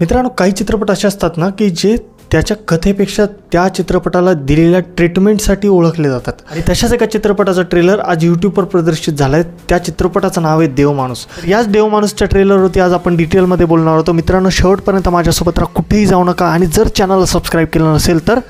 मित्रांनो, काही चित्रपट असे असतात ना की जे त्याच्या कथेपेक्षा त्या चित्रपटाला दिलेल्या ट्रीटमेंटसाठी ओळखले जातात आणि तशाच एका चित्रपटाचा ट्रेलर आज यूट्यूबवर प्रदर्शित झाला आहे। त्या चित्रपटाचं नाव आहे देवमाणूस। याच देवमाणूसच्या ट्रेलरवरती आज आपण डिटेलमध्ये बोलणार आहोत। मित्रांनो, शेवटपर्यंत माझ्यासोबत राहा, कुठेही जाऊ नका आणि जर चॅनलला सबस्क्राईब केलं नसेल तर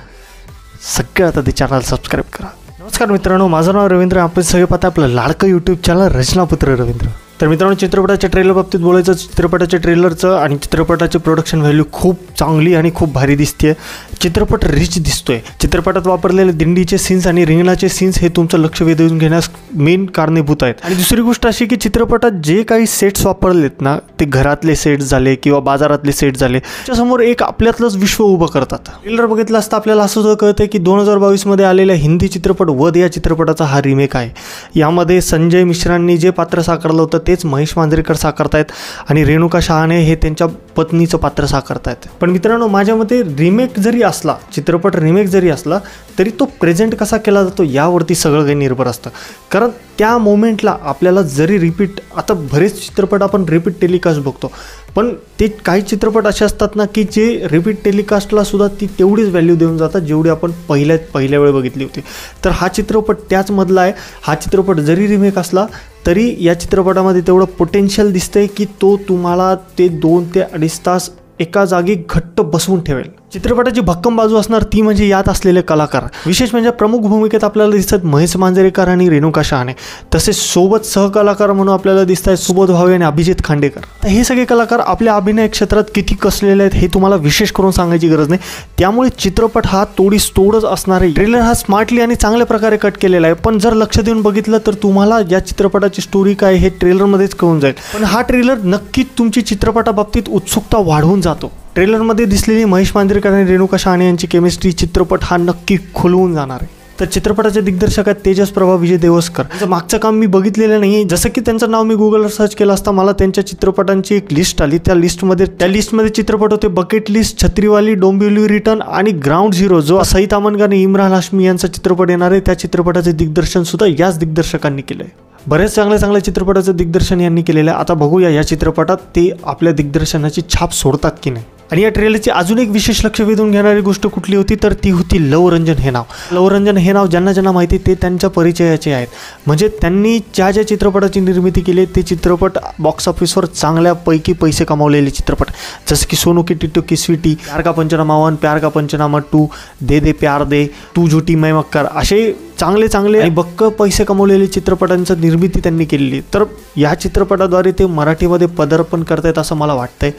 सगळ्यात आधी चॅनल सबस्क्राईब करा। नमस्कार मित्रांनो, माझं नाव रवींद्र। आपण सगळे पाहता आपलं लाडकं यूट्यूब चॅनल रचनापुत्र रवींद्र। तर मित्रांनो, चित्रपटाच्या ट्रेलर बाबतीत बोलायचं, चित्रपटाच्या ट्रेलरचं आणि चित्रपटाचे प्रोडक्शन व्हॅल्यू खूप चांगली आणि खूप भारी दिसते। चित्रपट रिच दिसतोय। चित्रपटात वापरलेले दिंडीचे सीन्स आणि रिंगणाचे सीन्स हे तुमचं लक्ष वेधून घेण्यास मेन कारणीभूत आहेत। आणि दुसरी गोष्ट अशी की चित्रपटात जे काही सेट्स वापरलेत ना, ते घरातले सेट्स झाले किंवा बाजारातले सेट झाले, त्याच्यासमोर एक आपल्यातलंच विश्व उभं करतात। ट्रेलर बघितलं असता आपल्याला असं सुद्धा कळतंय की 2022 मध्ये आलेल्या हिंदी चित्रपट वध या चित्रपटाचा हा रिमेक आहे। यामध्ये संजय मिश्रांनी जे पात्र साकारलं होतं तेच महेश मांजरेकर साकारतायत आणि रेणुका शहाणे हे त्यांच्या पत्नीचं पात्र साकारतायत। पण मित्रांनो, माझ्या मते रिमेक जरी असला, चित्रपट रिमेक जरी असला तरी तो प्रेझेंट कसा केला जातो यावरती सगळं काही निर्भर असतं। कारण त्या मोमेंटला आपल्याला जरी रिपीट, आता बरेच चित्रपट आपण रिपीट टेलिकास्ट बघतो, पण ते काही चित्रपट असे असतात ना की जे रिपीट टेलिकास्टला सुद्धा ती तेवढीच व्हॅल्यू देऊन जातात जेवढी आपण पहिल्या वेळ बघितली होती। तर हा चित्रपट त्याच मधला आहे। हा चित्रपट जरी रिमेक असला तरी या चित्रपटामध्ये तेवढं पोटेन्शियल दिसतंय की तो तुम्हाला ते 2 ते 2.5 तास एका जागी घट्ट बसवून ठेवेल। चित्रपटाची भक्कम बाजू असणार ती म्हणजे यात असलेले कलाकार। विशेष म्हणजे प्रमुख भूमिकेत आपल्याला दिसतात महेश मांजरेकर आणि रेणुका शहाणे। तसेच सोबत सहकलाकार म्हणून आपल्याला दिसत आहेत सुबोध भावे आणि अभिजित खांडेकर। तर हे सगळे कलाकार आपल्या अभिनय क्षेत्रात किती कसलेले आहेत हे तुम्हाला विशेष करून सांगायची गरज नाही। त्यामुळे चित्रपट हा तोडच असणार आहे। ट्रेलर हा स्मार्टली आणि चांगल्या प्रकारे कट केलेला आहे, पण जर लक्ष देऊन बघितलं तर तुम्हाला या चित्रपटाची स्टोरी काय हे ट्रेलरमध्येच कळून जाईल। पण हा ट्रेलर नक्की तुमची चित्रपटाबाबतीत उत्सुकता वाढवून जातो। ट्रेलरमध्ये दिसलेली महेश मांजरेकर आणि रेणुका शहाणे यांची केमिस्ट्री चित्रपट हा नक्की खुलवून जाणार आहे। तर चित्रपटाचे दिग्दर्शक आहेत तेजस प्रभा विजय देवस्कर। त्यांचं मागचं काम मी बघितलेलं नाही, जसं की त्यांचं नाव मी गुगलवर सर्च केलं असता मला त्यांच्या चित्रपटांची एक लिस्ट आली। त्या लिस्टमध्ये चित्रपट होते बकेट लिस्ट, छत्रीवाली, डोंबिवली रिटर्न आणि ग्राउंड झिरो, जो सईद अमनखान आणि इम्रान हाशमी यांचा चित्रपट येणार आहे। त्या चित्रपटाचे दिग्दर्शन सुद्धा याच दिग्दर्शकांनी केलं आहे। बरेच चांगल्या चित्रपटाचं दिग्दर्शन यांनी केलेलं आहे। आता बघूया या चित्रपटात ते आपल्या दिग्दर्शनाची छाप सोडतात की नाही। आणि या ट्रेलरची अजून एक विशेष लक्ष वेधून घेणारी गोष्ट कुठली होती तर ती होती लवरंजन हे नाव। लवरंजन हे नाव ज्यांना माहिती ते त्यांच्या परिचयाचे आहेत। म्हणजे त्यांनी ज्या चित्रपटाची निर्मिती केली ते चित्रपट बॉक्स ऑफिसवर चांगल्यापैकी पैसे कमावलेले चित्रपट, जसं की सोनू की टिट्टू की स्वीटी, प्यार का पंचनामा 1, प्यार का पंचनामा 2, दे दे प्यार दे, तू झूठी मैं मक्कर, असे चांगले आणि बक्क पैसे कमवलेले चित्रपटांची निर्मिती त्यांनी केलेली। तर या चित्रपटाद्वारे ते मराठीमध्ये पदार्पण करतायत असं मला वाटतंय।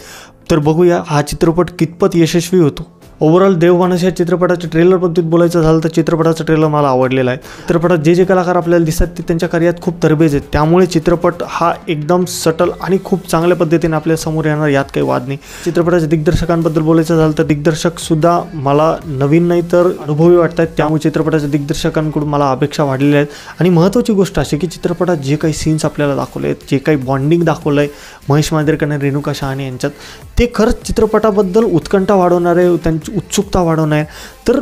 तर बघूया हा चित्रपट कितपत यशस्वी होतो। ओव्हरऑल देवमाणूस या चित्रपटाच्या ट्रेलर बाबतीत बोलायचं झालं तर चित्रपटाचा ट्रेलर मला आवडलेला आहे। चित्रपटात जे कलाकार आपल्याला दिसतात ते त्यांच्या कार्यात खूप तरबेज आहेत, त्यामुळे चित्रपट हा एकदम सटल आणि खूप चांगल्या पद्धतीने आपल्या समोर येणार, यात काही वाद नाही। चित्रपटाच्या दिग्दर्शकांबद्दल बोलायचं झालं तर दिग्दर्शक सुद्धा मला नवीन नाही तर अनुभवी वाटतात, त्यामुळे चित्रपटाच्या दिग्दर्शकांकडून मला अपेक्षा वाढलेल्या आहेत। आणि महत्त्वाची गोष्ट अशी की चित्रपटात जे काही सीन्स आपल्याला दाखवले आहेत, जे काही बॉन्डिंग दाखवलं आहे महेश मांजरेकर आणि रेणुका शहाणे यांच्यात, ते खरंच चित्रपटाबद्दल उत्कंठा वाढवणार आहे, त्यांची उत्सुकता वाढवणार आहे। तर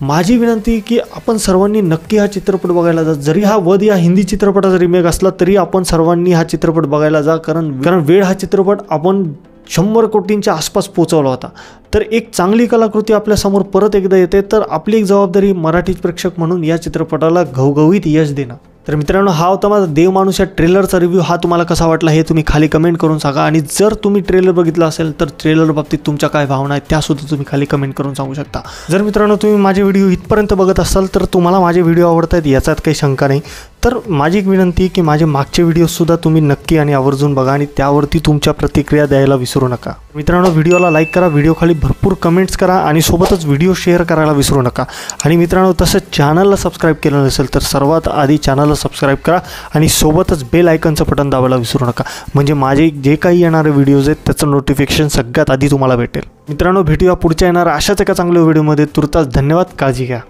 माझी विनंती की आपण सर्वांनी नक्की हा चित्रपट बघायला जा। जरी हा वध या हिंदी चित्रपटाचा रिमेक असला तरी आपण सर्वांनी हा चित्रपट बघायला जा, कारण वेळ हा चित्रपट आपण 100 कोटींच्या आसपास पोहोचवला होता। तर एक चांगली कलाकृती आपल्यासमोर परत एकदा येते, तर आपली एक जबाबदारी मराठी प्रेक्षक म्हणून या चित्रपटाला घवघवीत यश देणं। तर मित्रांनो, हा होता माझा देवमाणूस या ट्रेलरचा रिव्ह्यू। हा तुम्हाला कसा वाटला हे तुम्ही खाली कमेंट करून सांगा। आणि जर तुम्ही ट्रेलर बघितला असेल तर ट्रेलर बाबतीत तुमच्या काय भावना आहेत त्यासुद्धा तुम्ही खाली कमेंट करून सांगू शकता। जर मित्रांनो तुम्ही माझे व्हिडिओ इथपर्यंत बघत असाल तर तुम्हाला माझे व्हिडिओ आवडतात याच्यात काही शंका नाही। तर माझी एक विनंती की माझे मागचे व्हिडिओसुद्धा तुम्ही नक्की आणि आवर्जून बघा आणि त्यावरती तुमच्या प्रतिक्रिया द्यायला विसरू नका। मित्रांनो, व्हिडिओला लाईक करा, व्हिडिओ खाली भरपूर कमेंट्स करा आणि सोबतच व्हिडिओ शेअर करायला विसरू नका। आणि मित्रांनो, तसंच चॅनलला सबस्क्राईब केलं नसेल तर सर्वात आधी चॅनलला सबस्क्राईब करा आणि सोबतच बेल आयकॉनचं बटन दाबायला विसरू नका, म्हणजे माझे जे काही येणारे व्हिडिओज आहेत त्याचं नोटिफिकेशन सगळ्यात आधी तुम्हाला भेटेल। मित्रांनो, भेटूया पुढच्या येणाऱ्या अशाच एका चांगल्या व्हिडिओमध्ये। तुर्तास धन्यवाद, काळजी घ्या।